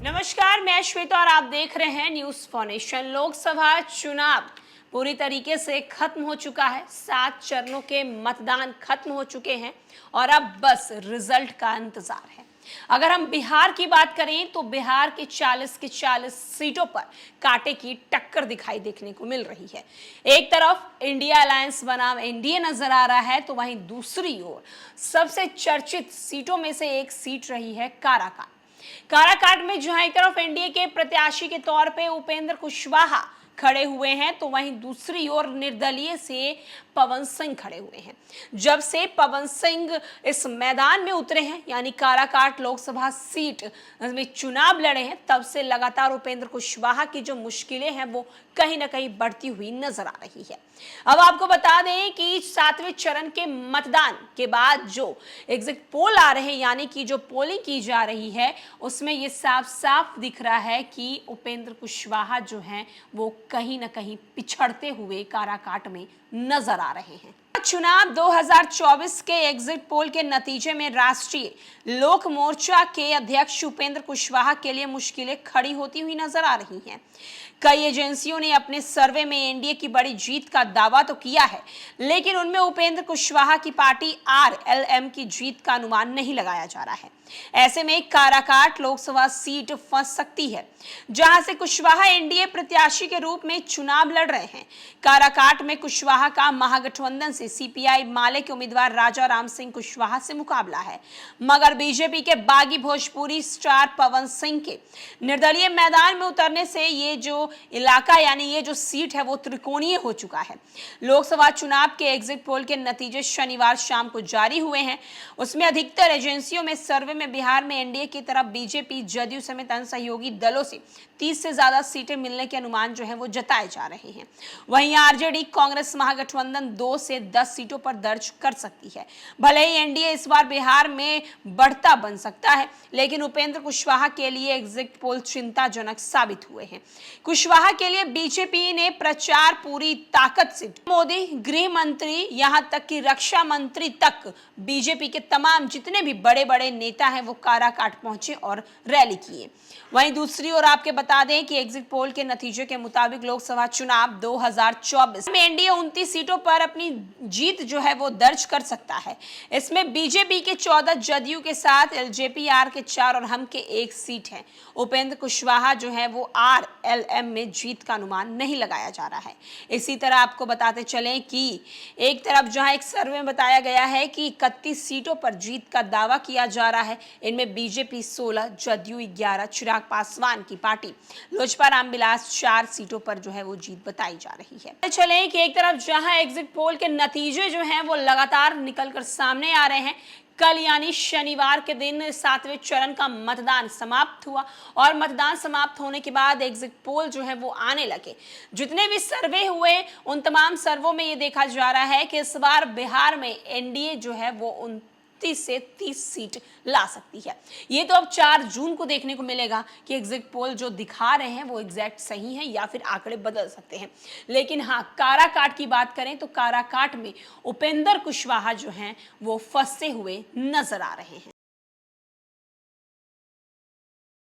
नमस्कार, मैं श्वेता और आप देख रहे हैं न्यूज फाउंडेशन। लोकसभा चुनाव पूरी तरीके से खत्म हो चुका है। 7 चरणों के मतदान खत्म हो चुके हैं और अब बस रिजल्ट का इंतजार है। अगर हम बिहार की बात करें तो बिहार के 40 की 40 सीटों पर कांटे की टक्कर दिखाई देखने को मिल रही है। एक तरफ इंडिया अलायंस बनाम एनडीए नजर आ रहा है, तो वहीं दूसरी ओर सबसे चर्चित सीटों में से एक सीट रही है काराकाट में जहां एक तरफ एनडीए के प्रत्याशी के तौर पे उपेंद्र कुशवाहा खड़े हुए हैं, तो वहीं दूसरी ओर निर्दलीय से पवन सिंह खड़े हुए हैं। जब से पवन सिंह इस मैदान में उतरे हैं, यानी काराकाट लोकसभा सीट में चुनाव लड़े हैं, तब से लगातार उपेंद्र कुशवाहा की जो मुश्किलें हैं वो कहीं ना कहीं बढ़ती हुई नजर आ रही है। अब आपको बता दें कि 7वें चरण के मतदान के बाद जो एग्जिट पोल आ रहे हैं, यानी कि जो पोलिंग की जा रही है, उसमें ये साफ साफ दिख रहा है कि उपेंद्र कुशवाहा जो हैं वो कहीं ना कहीं पिछड़ते हुए काराकाट में नजर आ रहे हैं। चुनाव 2024 के एग्जिट पोल के नतीजे में राष्ट्रीय लोक मोर्चा के अध्यक्ष उपेंद्र कुशवाहा के लिए मुश्किलें खड़ी होती हुई नजर आ रही हैं। कई एजेंसियों ने अपने सर्वे में एनडीए की बड़ी जीत का दावा तो किया है, लेकिन उनमें उपेंद्र कुशवाहा की पार्टी आरएलएम की जीत का अनुमान नहीं लगाया जा रहा है। ऐसे में काराकाट लोकसभा सीट फंस सकती है, जहां से कुशवाहा एनडीए प्रत्याशी के रूप में चुनाव लड़ रहे हैं। काराकाट में कुशवाहा का महागठबंधन से सीपीआई माले के उम्मीदवार राजा राम सिंह कुशवाहा से मुकाबला है, मगर बीजेपी के बागी भोजपुरी स्टार पवन सिंह के निर्दलीय मैदान में उतरने से ये जो इलाका यानी ये जो सीट है वो त्रिकोणीय हो चुका है। लोकसभा चुनाव के एग्जिट पोल के नतीजे शनिवार शाम को जारी हुए हैं। उसमें अधिकतर एजेंसियों में सर्वे में बिहार में एनडीए की तरफ बीजेपी, जदयू समेत अन्य सहयोगी दलों से 30 से ज्यादा सीटें मिलने के अनुमान जो है वो जताए जा रहे हैं। वहीं आरजेडी कांग्रेस महागठबंधन 2 से 10 सीटों पर दर्ज कर सकती है। भले ही एनडीए इस बार बिहार में बढ़ता बन सकता है, लेकिन उपेंद्र कुशवाहा के लिए एग्जिट पोल चिंताजनक साबित हुए हैं। कुशवाहा के लिए बीजेपी ने प्रचार पूरी ताकत से, मोदी, गृह मंत्री, यहां तक कि रक्षा मंत्री तक, बीजेपी के तमाम जितने भी बड़े बड़े नेता हैं वो काराकाट पहुंचे और रैली किए। वहीं दूसरी ओर आपके बता दें कि एग्जिट पोल के नतीजे के मुताबिक लोकसभा चुनाव 2024 में एनडीए 29 सीटों पर अपनी जीत जो है वो दर्ज कर सकता है। इसमें बीजेपी के 14, जदयू के 7, एलजेपी आर के 4 और हम के 1 सीट है। उपेंद्र कुशवाहा जो है वो आरएलएम में जीत का अनुमान नहीं लगाया जा रहा है। इसी तरह आपको बताते चलें कि एक तरफ जहां एक सर्वे में बताया गया है कि 31 सीटों पर जीत का दावा किया जा रहा है, इनमें बीजेपी 16, जदयू 11, चिराग पासवान की पार्टी लोजपा रामविलास 4 सीटों पर जो है वो जीत बताई जा रही है। चलें कि एक तरफ जहां एग्जिट पोल के नतीजे जो हैं वो लगातार निकलकर सामने आ रहे हैं, कल यानी शनिवार के दिन 7वें चरण का मतदान समाप्त हुआ और मतदान समाप्त होने के बाद एग्जिट पोल जो है वो आने लगे। जितने भी सर्वे हुए उन तमाम सर्वों में ये देखा जा रहा है कि इस बार बिहार में एनडीए जो है वो 29 से 30 सीट ला सकती है। ये तो अब 4 जून को देखने को मिलेगा कि एग्जिट पोल जो दिखा रहे हैं वो एग्जैक्ट सही है या फिर आंकड़े बदल सकते हैं। लेकिन हाँ, काराकाट की बात करें तो काराकाट में उपेंद्र कुशवाहा जो हैं वो फंसे हुए नजर आ रहे हैं।